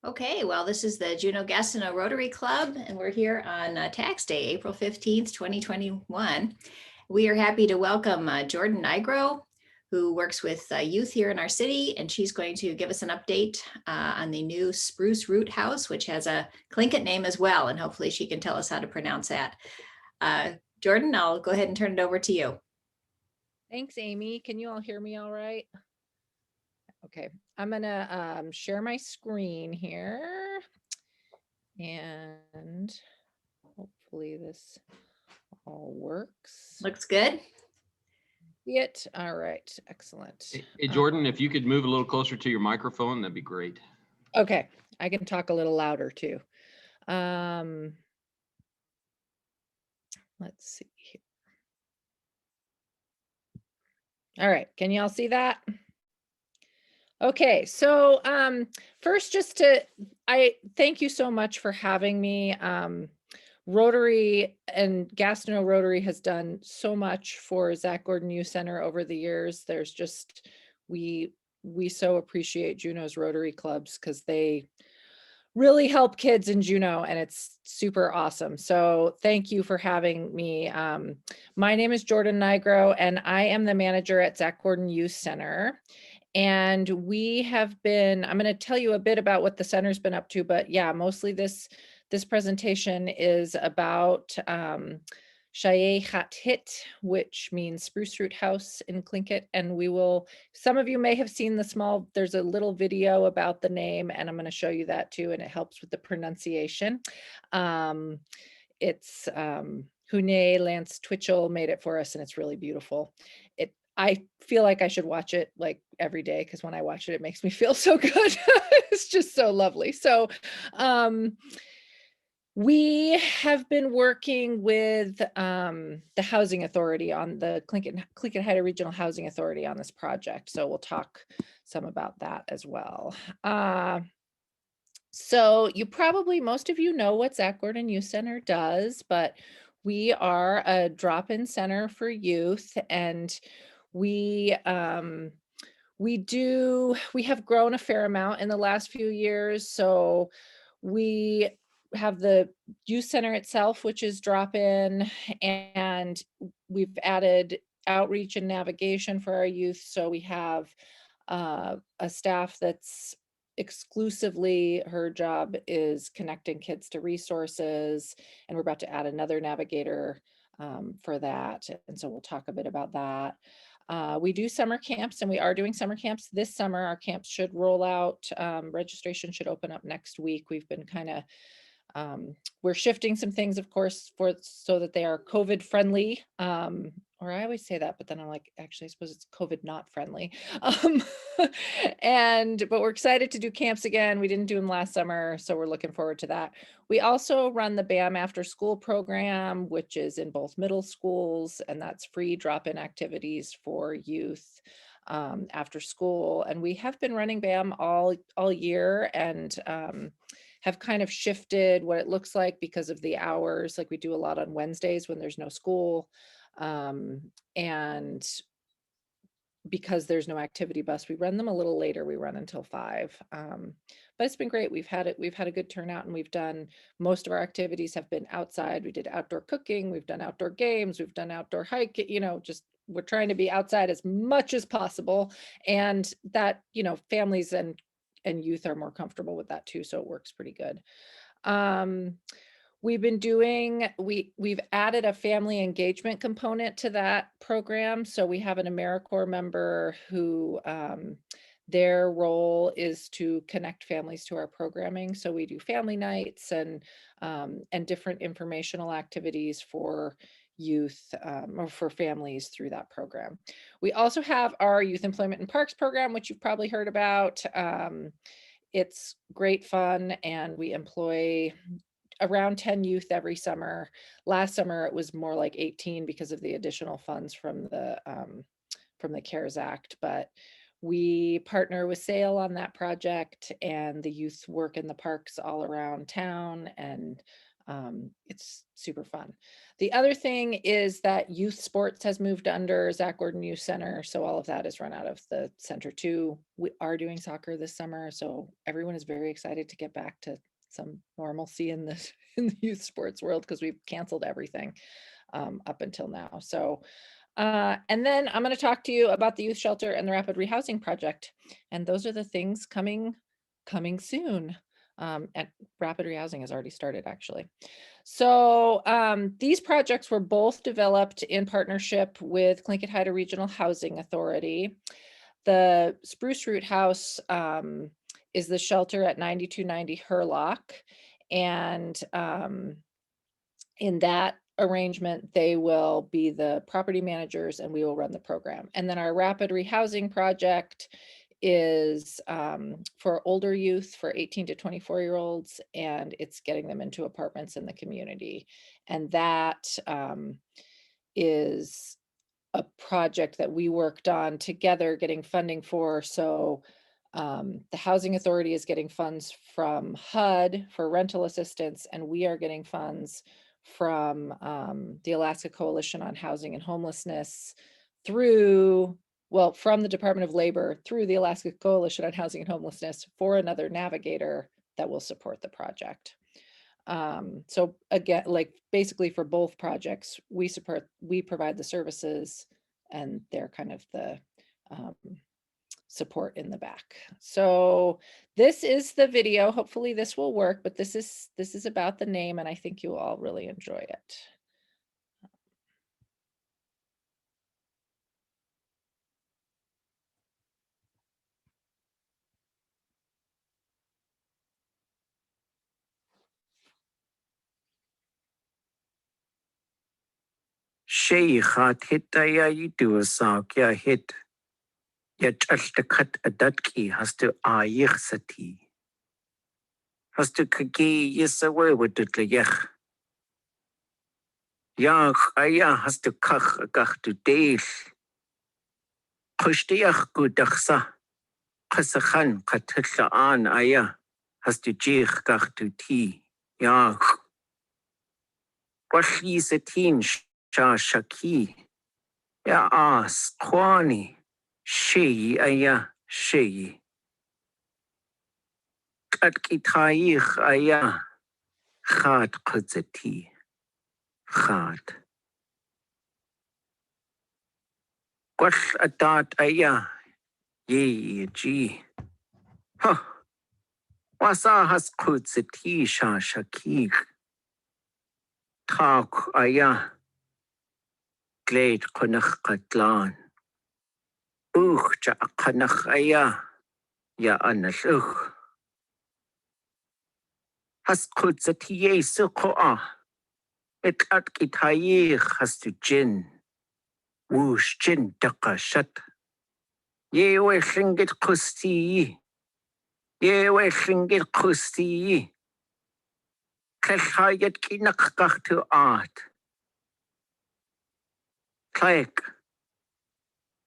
Okay, well, this is the Juneau Gastineau Rotary Club, and we're here on Tax Day, April 15th, 2021. We are happy to welcome Jordan Nigro, who works with youth here in our city, and she's going to give us an update on the new Spruce Root House, which has a Tlingit name as well, and hopefully she can tell us how to pronounce that. Jordan, I'll go ahead and turn it over to you. Thanks, Amy. Can you all hear me all right? Okay, I'm gonna share my screen here and hopefully this all works. Looks good. All right, excellent. Hey, Jordan, if you could move a little closer to your microphone, that'd be great. Okay, I can talk a little louder too. Let's see here. All right, can you all see that? Okay, so first, I thank you so much for having me. Rotary and Gastineau Rotary has done so much for Zach Gordon Youth Center over the years. There's just, we so appreciate Juneau's Rotary clubs because they really help kids in Juneau, and it's super awesome. So thank you for having me. My name is Jordan Nigro, and I am the manager at Zach Gordon Youth Center. And we have been, I'm going to tell you a bit about what the center's been up to, but yeah, mostly this presentation is about Shaye Hathit, which means Spruce Root House in Tlingit. And some of you may have seen there's a little video about the name, and I'm going to show you that too, and it helps with the pronunciation. It's Hune Lance Twitchell made it for us, and it's really beautiful. I feel like I should watch it like every day, because when I watch it, it makes me feel so good. It's just so lovely. So we have been working with the Housing Authority on the Tlingit-Haida Regional Housing Authority on this project. So we'll talk some about that as well. So most of you know what Zach Gordon Youth Center does, but we are a drop-in center for youth, and we have grown a fair amount in the last few years. So we have the youth center itself, which is drop-in, and we've added outreach and navigation for our youth. So we have a staff that's exclusively, her job is connecting kids to resources, and we're about to add another navigator for that. And so we'll talk a bit about that. We do summer camps, and we are doing summer camps this summer. Our camps should roll out. Registration should open up next week. We've been we're shifting some things, of course, so that they are COVID friendly. Or I always say that, but then I'm like, actually, I suppose it's COVID not friendly. But we're excited to do camps again. We didn't do them last summer, so we're looking forward to that. We also run the BAM after school program, which is in both middle schools, and that's free drop-in activities for youth after school. And we have been running BAM all year, and have kind of shifted what it looks like because of the hours. Like, we do a lot on Wednesdays when there's no school. And because there's no activity bus, we run them a little later. We run until 5. But it's been great. We've had a good turnout, and we've done, most of our activities have been outside. We did outdoor cooking, we've done outdoor games, we've done outdoor hike, just we're trying to be outside as much as possible. And that, families and youth are more comfortable with that too. So it works pretty good. We've added a family engagement component to that program. So we have an AmeriCorps member who their role is to connect families to our programming. So we do family nights and different informational activities for youth or for families through that program. We also have our Youth Employment and Parks program, which you've probably heard about. It's great fun, and we employ around 10 youth every summer. Last summer it was more like 18 because of the additional funds from the CARES Act, but we partner with SAIL on that project, and the youth work in the parks all around town, and It's super fun. The other thing is that youth sports has moved under Zach Gordon Youth Center. So all of that is run out of the center too. We are doing soccer this summer. So everyone is very excited to get back to some normalcy in this in the youth sports world because we've canceled everything up until now. So and then I'm going to talk to you about the youth shelter and the rapid rehousing project. And those are the things coming soon. And rapid rehousing has already started actually. So these projects were both developed in partnership with Tlingit-Haida Regional Housing Authority. The Spruce Root House is the shelter at 9290 Hurlock. And in that arrangement, they will be the property managers and we will run the program. And then our rapid rehousing project is for older youth, for 18 to 24-year-olds, and it's getting them into apartments in the community. And that is a project that we worked on together getting funding for. So the Housing Authority is getting funds from HUD for rental assistance, and we are getting funds from the Alaska Coalition on Housing and Homelessness through, well, from the Department of Labor through the Alaska Coalition on Housing and Homelessness for another navigator that will support the project. So again, like basically for both projects, we provide the services and they're kind of the support in the back. So this is the video. Hopefully this will work, but this is about the name and I think you all really enjoy it. Sheikhat hitaya yitu sakya hit. Yachashtakat adatki has to ayich sati. Has to kaki yisawe wututlayach. Yach aya has to kach agach to deil. Kushtiach gudachsa. Kasachan katitla an aya. Has to jich gach to tea. Yach. Washli satin sha shaki. Ya as kwani. Shei aya shei. Katkitayich aya. Khat kutzati. Khat. Kwash adat aya. Ye ji. Huh. Wasa has kutzati sha shakik. Tak aya. Glade kunach katlan. Ja kanach aya. Ya analuch. Has kutzati ye sukoa. Et atkitayich has to jin. Woosh jin dakashat. Ye we shingit kusti. Ye we shingit kusti. Kleshayet kinakach to art. Klek.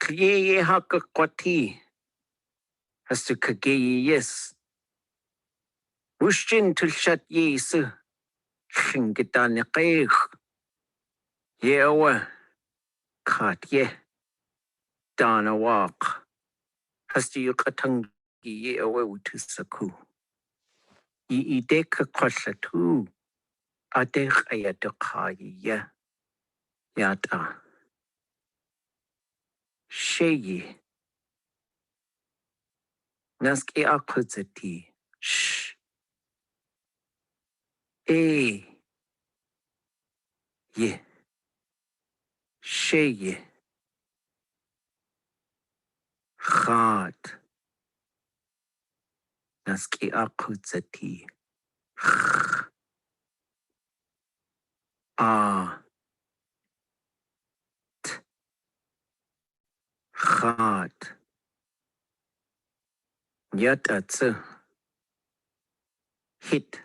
Kye hakakwati. Has to kage yes. Wushin to shat yes. Shingitanikech. Yewa. Kat ye. Dana walk. Has to yukatangi ye awe to saku. Ye ideka kwashatu. Adech ayatakaye. Yata. Sheye. Naski akutzati. Shh. Ye. Sheye. Khat. Naski akutzati. Ah. Khat. Yatatsu. Hit.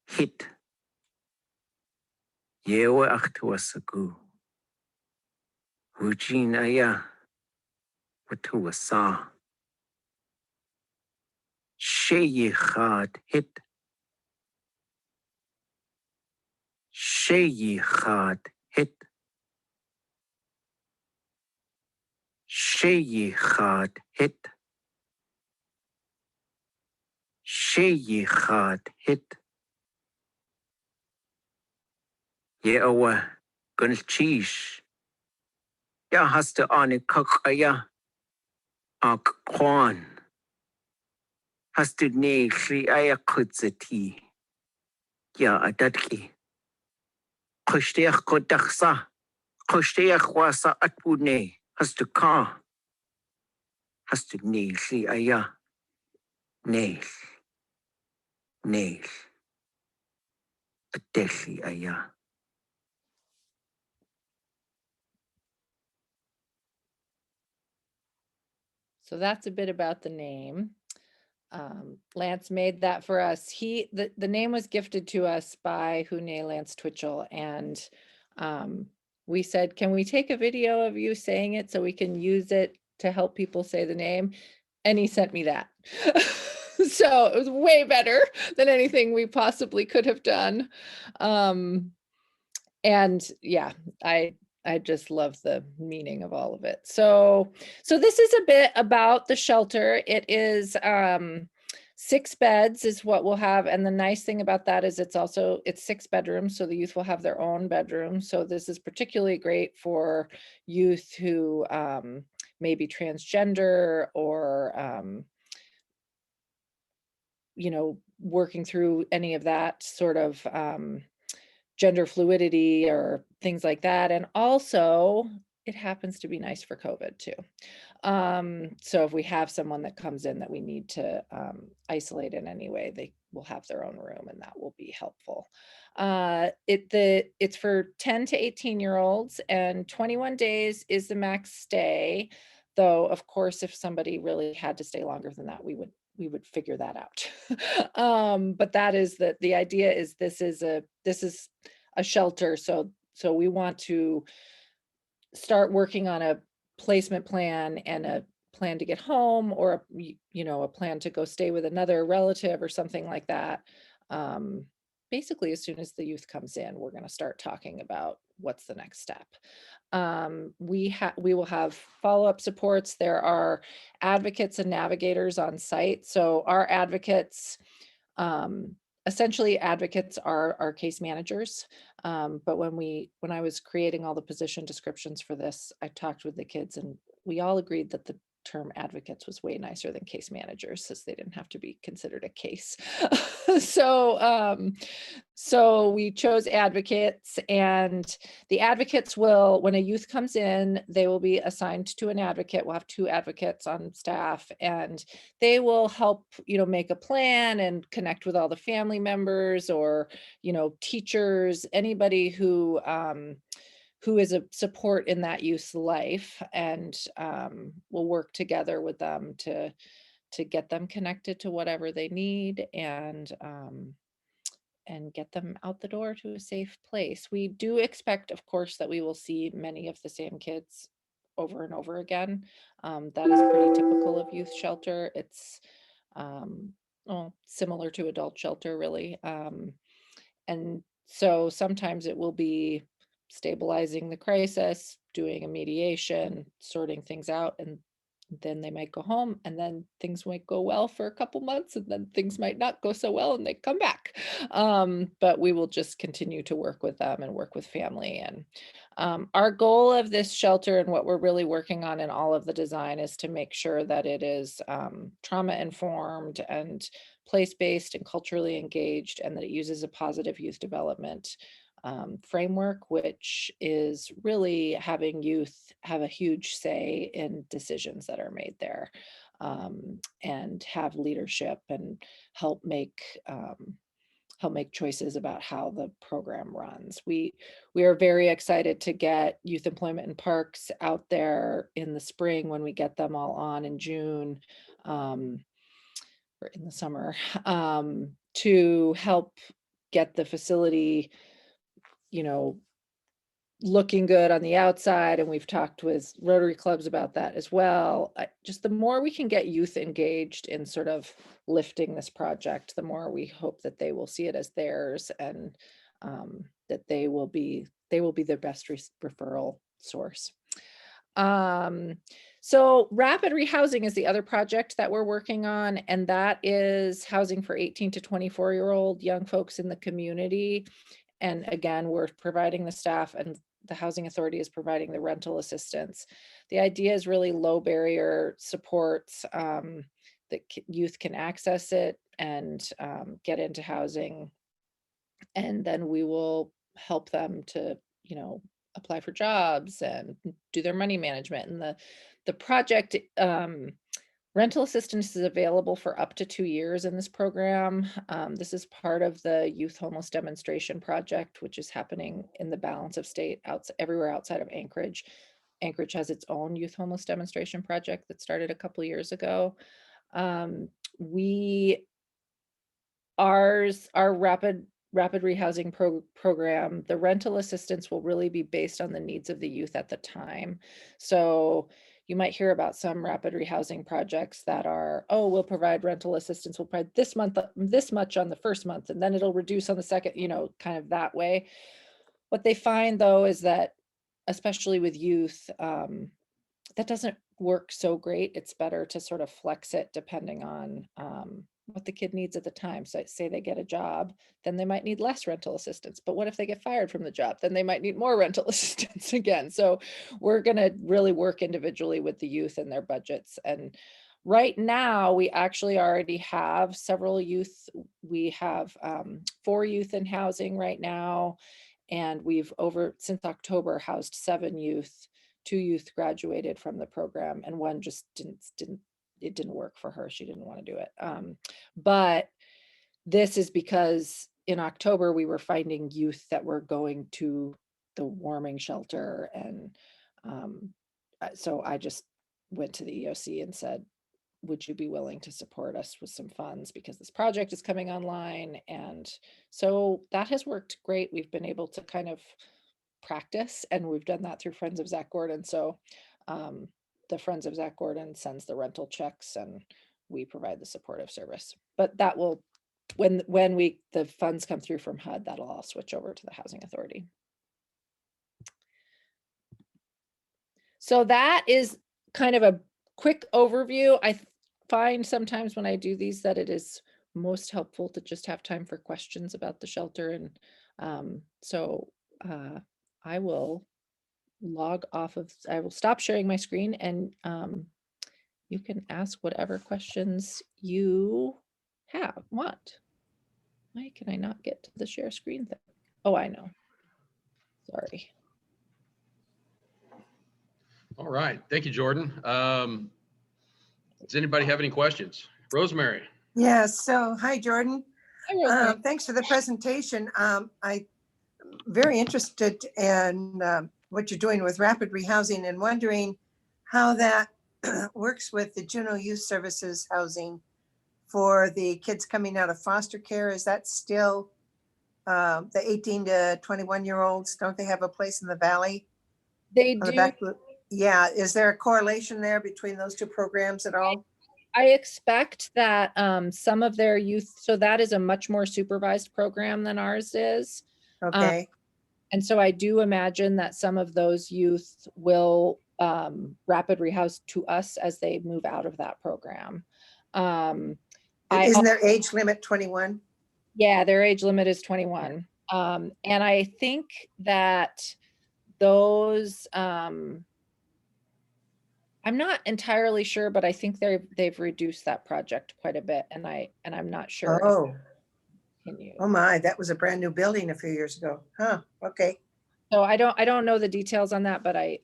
Hit. Yewa aktuasagu. Wujin aya. Watuasa. Sheychad hit. Sheychad hit. Sheychad hit. Sheychad hit. Yeawa gunchish. Ya hast du eine kakaya. Ak kwan. Hast du ne chli aya kutzati. Ya adadki. Kushtiach kodachsa. Kushtiach wasa atbune. Hast du ka. Hast du ne chli aya. Neil. Neil. Adeshi aya. So that's a bit about the name. Lance made that for us. The name was gifted to us by Hune Lance Twitchell, and we said, can we take a video of you saying it so we can use it to help people say the name? And he sent me that. So it was way better than anything we possibly could have done. And yeah, I just love the meaning of all of it. So this is a bit about the shelter. It is 6 beds is what we'll have. And the nice thing about that is it's 6 bedrooms. So the youth will have their own bedroom. So this is particularly great for youth who may be transgender or, working through any of that sort of gender fluidity or things like that. And also it happens to be nice for COVID too. So if we have someone that comes in that we need to isolate in any way, they will have their own room and that will be helpful. It's for 10 to 18-year-olds and 21 days is the max stay. Though, of course, if somebody really had to stay longer than that, we would figure that out. But that is the idea is this is a shelter. So we want to start working on a placement plan and a plan to get home or a plan to go stay with another relative or something like that. Basically, as soon as the youth comes in, we're going to start talking about what's the next step. We will have follow-up supports. There are advocates and navigators on site. So our advocates, essentially advocates are our case managers. But when I was creating all the position descriptions for this, I talked with the kids and we all agreed that the term advocates was way nicer than case managers since they didn't have to be considered a case. So we chose advocates, and the advocates will, when a youth comes in, they will be assigned to an advocate. We'll have 2 advocates on staff, and they will help, make a plan and connect with all the family members or, teachers, anybody who is a support in that youth's life, and we'll work together with them to get them connected to whatever they need and get them out the door to a safe place. We do expect, of course, that we will see many of the same kids over and over again. That is pretty typical of youth shelter. It's similar to adult shelter, really. And so sometimes it will be stabilizing the crisis, doing a mediation, sorting things out, and then they might go home, and then things might go well for a couple months, and then things might not go so well and they come back. But we will just continue to work with them and work with family. And our goal of this shelter and what we're really working on in all of the design is to make sure that it is trauma informed and place-based and culturally engaged, and that it uses a positive youth development framework, which is really having youth have a huge say in decisions that are made there, and have leadership and help make choices about how the program runs. We are very excited to get youth employment and parks out there in the spring when we get them all on in June, or in the summer, to help get the facility, looking good on the outside, and we've talked with Rotary clubs about that as well. Just the more we can get youth engaged in sort of lifting this project, the more we hope that they will see it as theirs, and that they will be their best referral source. So rapid rehousing is the other project that we're working on, and that is housing for 18 to 24-year-old young folks in the community. And again, we're providing the staff, and the Housing Authority is providing the rental assistance. The idea is really low barrier supports that youth can access it and get into housing. And then we will help them to, apply for jobs and do their money management. And the project, rental assistance is available for up to 2 years in this program. This is part of the Youth Homeless Demonstration Project, which is happening in the balance of state everywhere outside of Anchorage. Anchorage has its own Youth Homeless Demonstration Project that started a couple years ago. Our rapid rehousing program, the rental assistance will really be based on the needs of the youth at the time. So you might hear about some rapid rehousing projects that are, oh, we'll provide rental assistance, we'll provide this much on the first month, and then it'll reduce on the second, kind of that way. What they find though is that, especially with youth, that doesn't work so great. It's better to sort of flex it depending on what the kid needs at the time. So say they get a job, then they might need less rental assistance. But what if they get fired from the job? Then they might need more rental assistance again. So we're going to really work individually with the youth and their budgets. And right now, we actually already have several youth. We have 4 youth in housing right now. And we've since October housed 7 youth. 2 youth graduated from the program, and one just didn't work for her. She didn't want to do it. But this is because in October we were finding youth that were going to the warming shelter, and so I just went to the EOC and said, would you be willing to support us with some funds, because this project is coming online? And so that has worked great. We've been able to kind of practice, and we've done that through Friends of Zach Gordon. So the Friends of Zach Gordon sends the rental checks, and we provide the supportive service. But that will, when the funds come through from HUD, that'll all switch over to the Housing Authority. So that is kind of a quick overview. I find sometimes when I do these that it is most helpful to just have time for questions about the shelter. And so I will I will stop sharing my screen, and you can ask whatever questions you want. Why can I not get to the share screen thing? Oh, I know. Sorry. All right. Thank you, Jordan. Does anybody have any questions? Rosemary. Yes. So, hi, Jordan. Hi, Rosemary. Thanks for the presentation. I'm very interested in what you're doing with rapid rehousing, and wondering how that works with the Juneau Youth Services housing for the kids coming out of foster care. Is that still the 18 to 21-year-olds? Don't they have a place in the valley? They On the do. back? Yeah. Is there a correlation there between those two programs at all? I expect that some of their youth, so that is a much more supervised program than ours is. Okay. And so I do imagine that some of those youth will rapid rehouse to us as they move out of that program. Isn't their age limit 21? Yeah, their age limit is 21. And I think that those, I'm not entirely sure, but I think they've reduced that project quite a bit, and I'm not sure. Oh. Oh my, that was a brand new building a few years ago. Huh. Okay. So I don't know the details on that, but I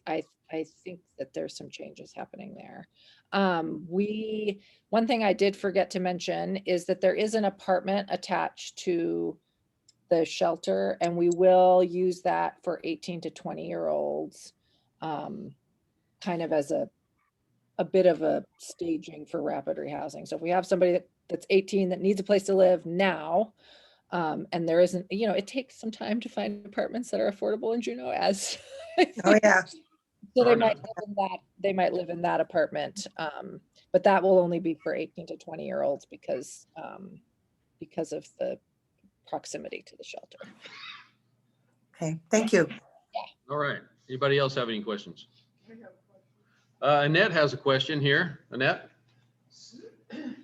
think that there's some changes happening there. One thing I did forget to mention is that there is an apartment attached to the shelter, and we will use that for 18 to 20-year-olds, kind of as a bit of a staging for rapid rehousing. So if we have somebody that's 18 that needs a place to live now, And there isn't, it takes some time to find apartments that are affordable in Juneau as. Oh, yeah. So they Oh, might live in that, apartment, but that will only be for 18 to 20-year-olds because of the proximity to the shelter. Okay, thank you. All right. Anybody else have any questions? Annette has a question here. Annette?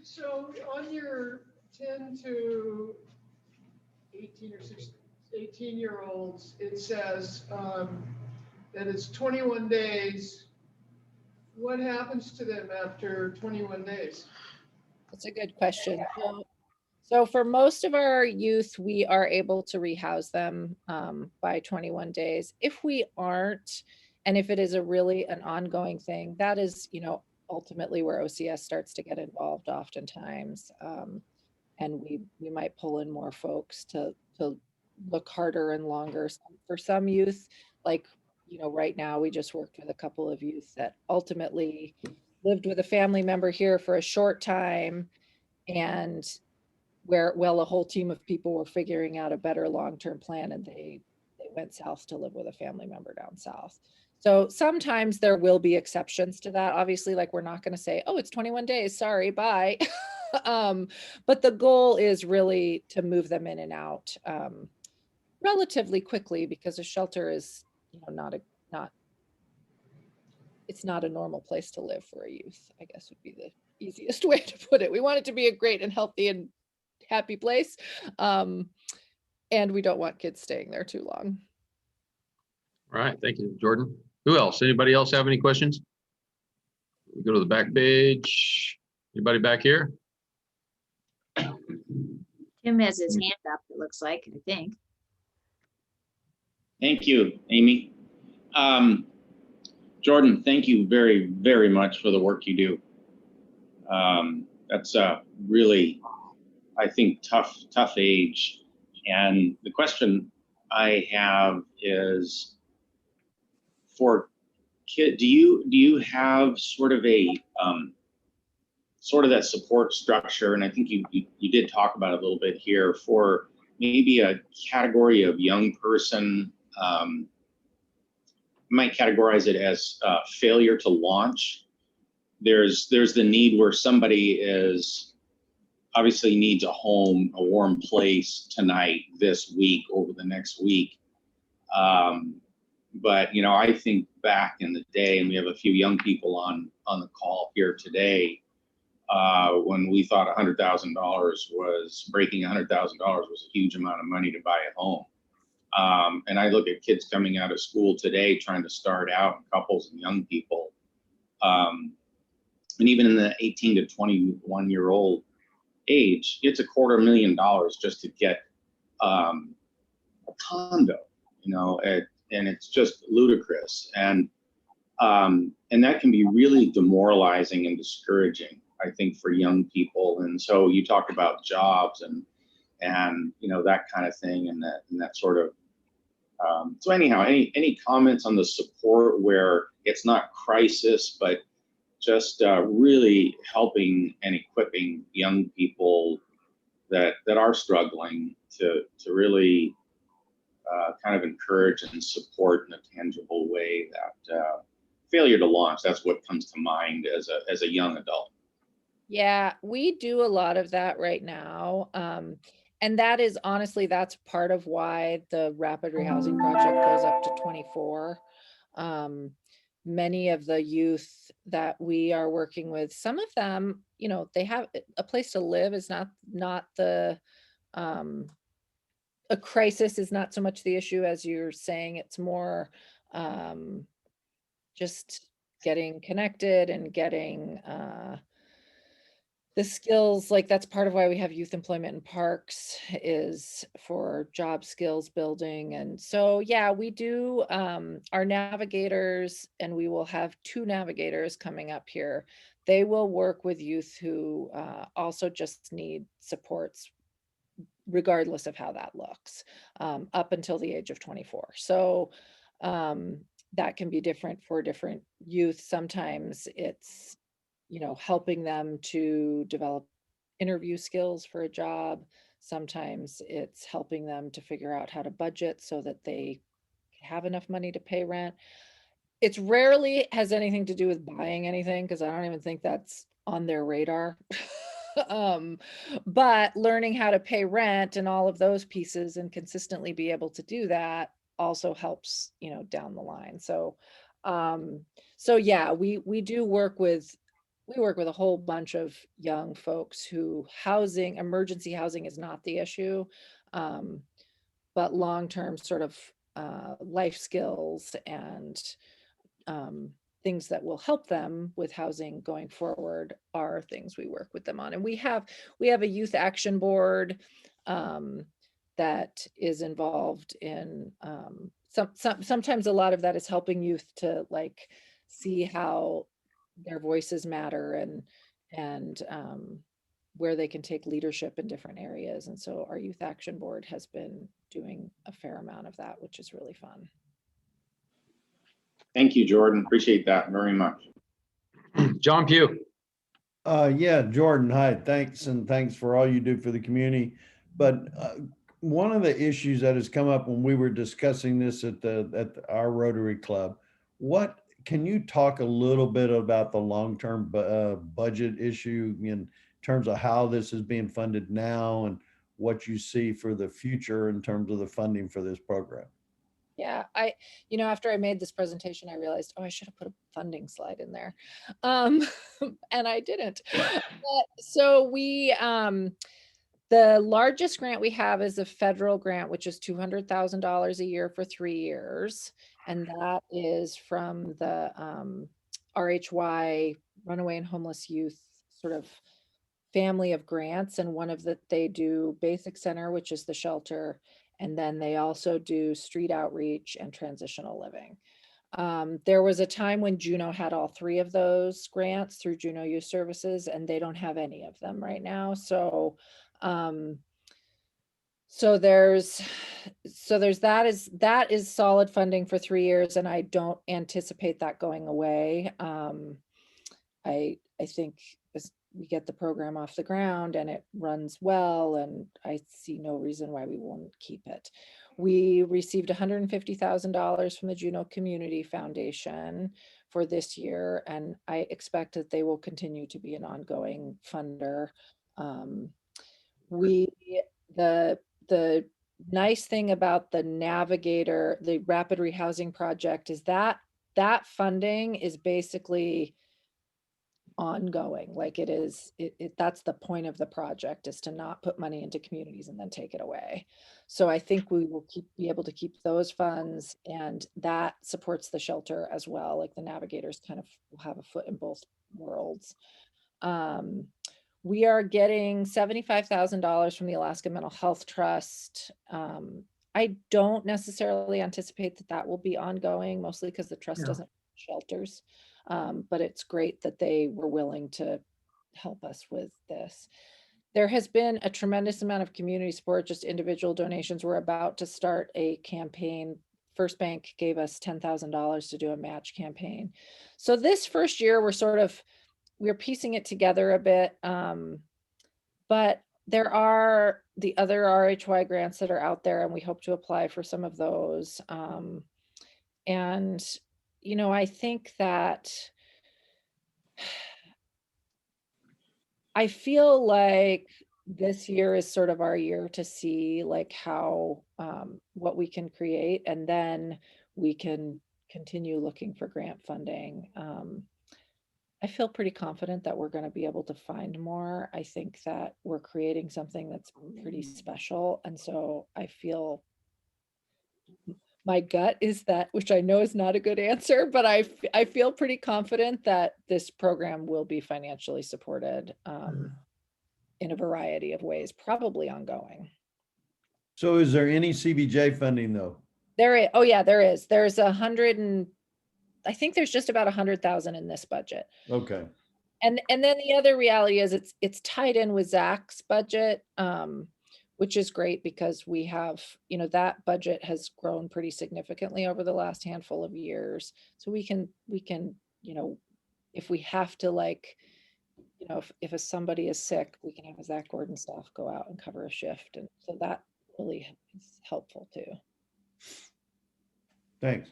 So on your 10 to 18 or 16, 18-year-olds, it says that it's 21 days. What happens to them after 21 days? That's a good question. So for most of our youth, we are able to rehouse them by 21 days. If we aren't, and if it is an ongoing thing, that is, ultimately where OCS starts to get involved oftentimes. And we might pull in more folks to look harder and longer. For some youth, like, right now we just worked with a couple of youth that ultimately lived with a family member here for a short time, and a whole team of people were figuring out a better long-term plan, and they went south to live with a family member down south. So sometimes there will be exceptions to that. Obviously, like, we're not going to say, oh, it's 21 days, sorry, bye. But the goal is really to move them in and out relatively quickly, because a shelter is, it's not a normal place to live for a youth, I guess would be the easiest way to put it. We want it to be a great and healthy and happy place. And we don't want kids staying there too long. All right. Thank you, Jordan. Who else? Anybody else have any questions? We go to the back page. Anybody back here? Tim has his hand up, it looks like, I think. Thank you, Amy. Jordan, thank you very, very much for the work you do. That's a really, I think, tough age. And the question I have is, for kid, do you have sort of that support structure? And I think you did talk about it a little bit here, for maybe a category of young person. Might categorize it as failure to launch. There's the need where somebody is obviously needs a home, a warm place tonight, this week, over the next week. But I think back in the day, and we have a few young people on the call here today, when we thought $100,000 was breaking $100,000 was a huge amount of money to buy a home. And I look at kids coming out of school today trying to start out, couples and young people. And even in the 18 to 21-year-old age, it's $250,000 just to get a condo, and it's just ludicrous. And that can be really demoralizing and discouraging, I think, for young people. And so you talk about jobs and that kind of thing, and that sort of. So anyhow, any comments on the support where it's not crisis, but just really helping and equipping young people that are struggling to really kind of encourage and support in a tangible way that failure to launch, that's what comes to mind as a young adult. Yeah, we do a lot of that right now. And that is honestly, that's part of why the Rapid Rehousing Project goes up to 24. Many of the youth that we are working with, some of them, they have a place to live is not the, a crisis is not so much the issue as you're saying. It's more just getting connected and getting the skills. Like, that's part of why we have youth employment in parks, is for job skills building. And so, yeah, we do our navigators, and we will have 2 navigators coming up here. They will work with youth who also just need supports, regardless of how that looks, up until the age of 24. So that can be different for different youth. Sometimes it's helping them to develop interview skills for a job. Sometimes it's helping them to figure out how to budget so that they have enough money to pay rent. It's rarely has anything to do with buying anything, because I don't even think that's on their radar. Um, but learning how to pay rent and all of those pieces and consistently be able to do that also helps, down the line. So yeah, we do work with a whole bunch of young folks who emergency housing is not the issue. Um, but long-term sort of life skills and things that will help them with housing going forward are things we work with them on. And we have a youth action board that is involved in sometimes a lot of that is helping youth to like see how their voices matter and where they can take leadership in different areas. And so our youth action board has been doing a fair amount of that, which is really fun. Thank you, Jordan. Appreciate that very much. John Pugh. Yeah, Jordan, hi, thanks. And thanks for all you do for the community. But one of the issues that has come up when we were discussing this at our Rotary Club, can you talk a little bit about the long-term budget issue in terms of how this is being funded now and what you see for the future in terms of the funding for this program? Yeah, after I made this presentation, I realized, I should have put a funding slide in there. And I didn't. So the largest grant we have is a federal grant, which is $200,000 a year for 3 years. And that is from the RHY, Runaway and Homeless Youth sort of family of grants. And one of they do Basic Center, which is the shelter. And then they also do street outreach and transitional living. There was a time when Juneau had all 3 of those grants through Juneau Youth Services, and they don't have any of them right now. So there's that is solid funding for 3 years, and I don't anticipate that going away. I think as we get the program off the ground and it runs well, and I see no reason why we won't keep it. We received $150,000 from the Juneau Community Foundation for this year, and I expect that they will continue to be an ongoing funder. The nice thing about the Navigator, the Rapid Rehousing Project, is that funding is basically ongoing. Like that's the point of the project, is to not put money into communities and then take it away. So I think we will be able to keep those funds, and that supports the shelter as well. Like the Navigators kind of will have a foot in both worlds. We are getting $75,000 from the Alaska Mental Health Trust. I don't necessarily anticipate that will be ongoing, mostly because the trust doesn't shelters. But it's great that they were willing to help us with this. There has been a tremendous amount of community support, just individual donations. We're about to start a campaign. First Bank gave us $10,000 to do a match campaign. So this first year, we're piecing it together a bit. But there are the other RHY grants that are out there, and we hope to apply for some of those. And I think that I feel like this year is sort of our year to see like how what we can create, and then we can continue looking for grant funding. I feel pretty confident that we're going to be able to find more. I think that we're creating something that's pretty special. And so I feel my gut is that, which I know is not a good answer, but I feel pretty confident that this program will be financially supported in a variety of ways, probably ongoing. So is there any CBJ funding though? There is. There's I think there's just about 100,000 in this budget. Okay. And then the other reality is it's tied in with Zach's budget, which is great because we have, that budget has grown pretty significantly over the last handful of years. So we can, if we have to like you know, if somebody is sick, we can have a Zach Gordon staff go out and cover a shift. And so that really is helpful too. Thanks.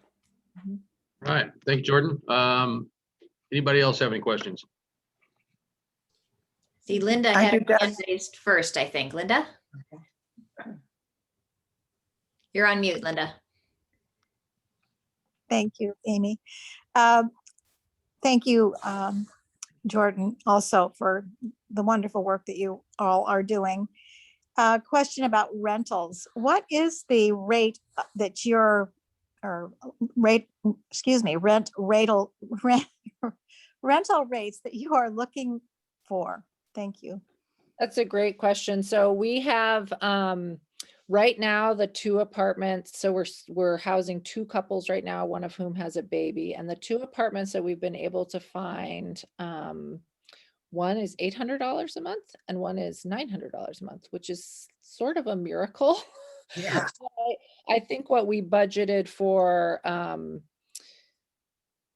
All right, thank you, Jordan. Anybody else have any questions? See, Linda I had do, her Doug. hand raised first, I think. Linda? You're on mute, Linda. Thank you, Amy. Thank you, Jordan, also for the wonderful work that you all are doing. Question about rentals. What is the rate that you're, or rate, excuse me, rental rates that you are looking for? Thank you. That's a great question. So we have right now the 2 apartments. So we're housing 2 couples right now, one of whom has a baby, and the 2 apartments that we've been able to find, one is $800 a month and one is $900 a month, which is sort of a miracle. Yeah. I think what we budgeted for,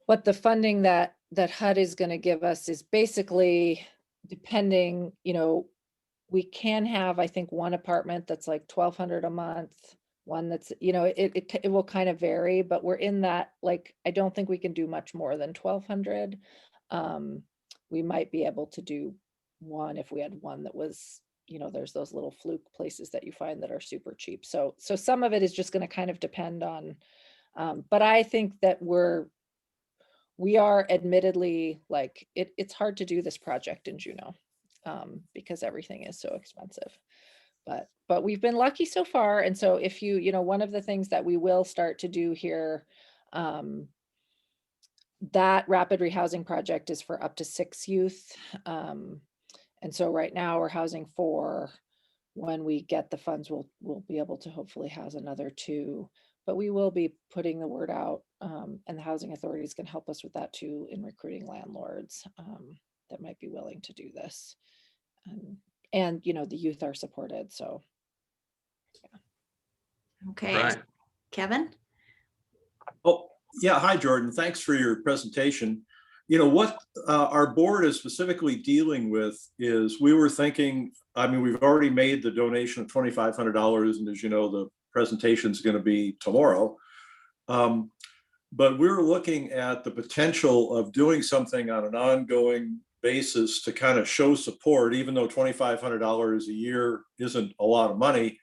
what the funding that HUD is going to give us is basically depending, you know, we can have, I think, one apartment that's like $1,200 a month, one that's, you know, it will kind of vary, but we're in that, like, I don't think we can do much more than 1,200. We might be able to do one if we had one that was, you know, there's those little fluke places that you find that are super cheap. So some of it is just going to kind of depend on, but I think that we are admittedly, like, it's hard to do this project in Juneau. Because everything is so expensive, but we've been lucky so far. And so if you know, one of the things that we will start to do here, that rapid rehousing project is for up to 6 youth. And so right now we're housing 4. When we get the funds, we'll be able to hopefully house another 2, but we will be putting the word out, and the housing authorities can help us with that too, in recruiting landlords that might be willing to do this. And you know, the youth are supported, so. Okay. Right. Kevin? Oh, yeah. Hi, Jordan. Thanks for your presentation. You know, what our board is specifically dealing with is, we were thinking, I mean, we've already made the donation of $2,500, and as you know, the presentation is going to be tomorrow. But we're looking at the potential of doing something on an ongoing basis to kind of show support, even though $2,500 a year isn't a lot of money.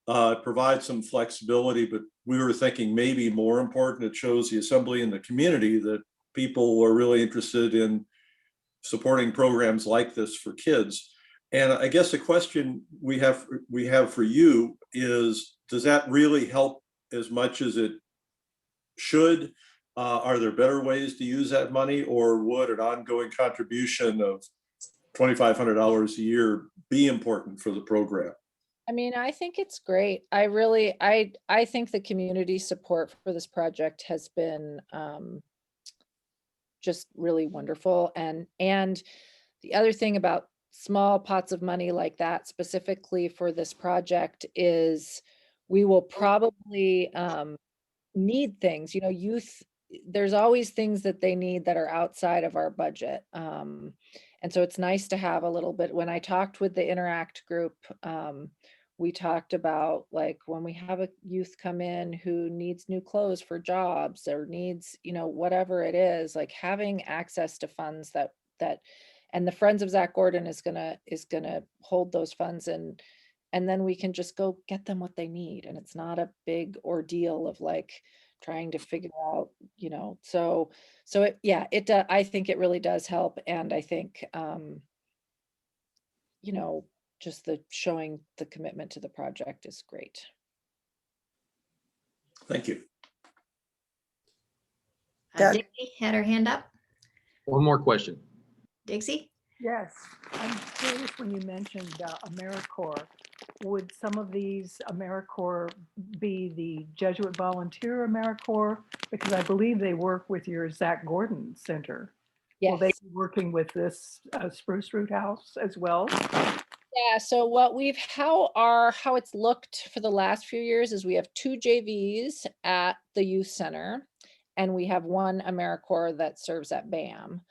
It provides some flexibility, but we were thinking maybe more important, it shows the assembly and the community that people are really interested in supporting programs like this for kids. And I guess the question we have for you is, does that really help as much as it should? Are there better ways to use that money, or would an ongoing contribution of $2,500 a year be important for the program? I mean, I think it's great. I think the community support for this project has been just really wonderful. And the other thing about small pots of money like that, specifically for this project, is we will probably need things, you know, youth, there's always things that they need that are outside of our budget. And so it's nice to have a little bit. When I talked with the Interact group, we talked about, like, when we have a youth come in who needs new clothes for jobs, or needs, you know, whatever it is, like having access to funds that and the Friends of Zach Gordon is gonna hold those funds, and then we can just go get them what they need. And it's not a big ordeal of like trying to figure out, you know, so I think it really does help. And I think, you know, just the showing the commitment to the project is great. Thank you. Doug? Dixie had her hand up. One more question. Dixie? Yes, I'm curious, when you mentioned AmeriCorps, would some of these AmeriCorps be the Jesuit Volunteer AmeriCorps? Because I believe they work with your Zach Gordon Center. Will they Yes. be working with this Spruce Root House as well? Yeah, so how it's looked for the last few years is we have 2 JVs at the youth center, and we have 1 AmeriCorps that serves at BAM.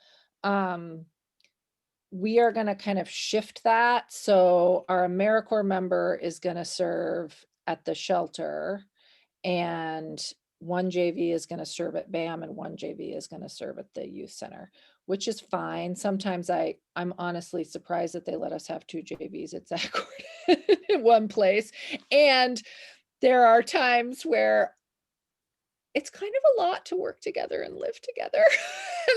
we are going to kind of shift that. So our AmeriCorps member is going to serve at the shelter, and one JV is going to serve at BAM, and one JV is going to serve at the youth center, which is fine. Sometimes I'm honestly surprised that they let us have two JVs at Zachord in one place. And there are times where it's kind of a lot to work together and live together.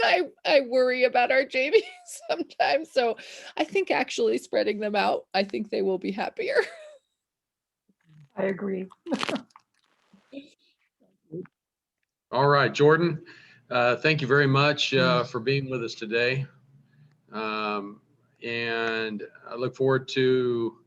And I worry about our JVs sometimes. So I think actually spreading them out, I think they will be happier. I agree. All right, Jordan, thank you very much for being with us today. And I look forward to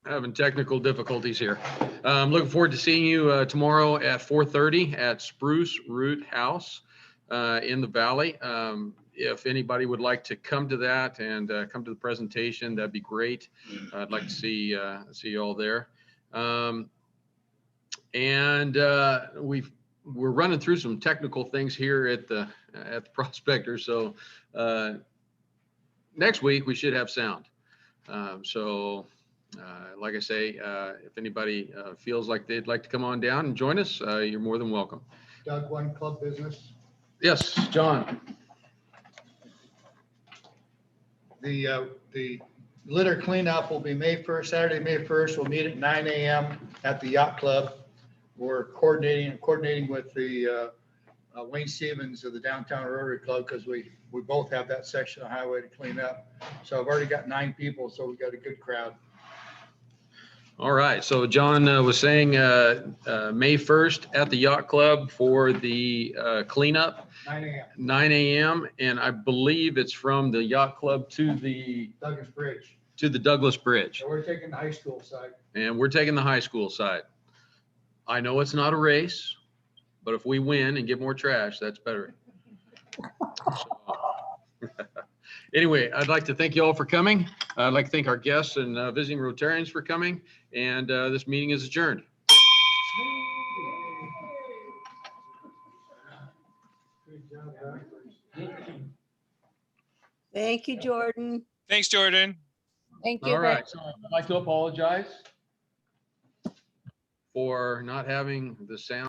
having technical difficulties here. I'm looking forward to seeing you tomorrow at 4:30 at Spruce Root House in the Valley. If anybody would like to come to that and come to the presentation, that'd be great. I'd like to see you all there. We're running through some technical things here at the Prospector. So next week we should have sound. Like I say, if anybody feels like they'd like to come on down and join us, you're more than welcome. Doug, one club business. Yes, John. The litter cleanup will be May 1st, Saturday, May 1st. We'll meet at 9 a.m. at the Yacht Club. We're coordinating with the Wayne Stevens of the Downtown Rotary Club, because we both have that section of highway to clean up. So I've already got 9 people, so we've got a good crowd. All right. So John was saying May 1st at the Yacht Club for the cleanup. 9 a.m. 9 a.m. And I believe it's from the Yacht Club to the Douglas Bridge. Douglas Bridge. So we're taking the high school side. And we're taking the high school side. I know it's not a race, but if we win and get more trash, that's better. Anyway, I'd like to thank you all for coming. I'd like to thank our guests and visiting Rotarians for coming. And this meeting is adjourned. Thank you, Jordan. Thanks, Jordan. Thank you. All right. So I'd like to apologize for not having the sound.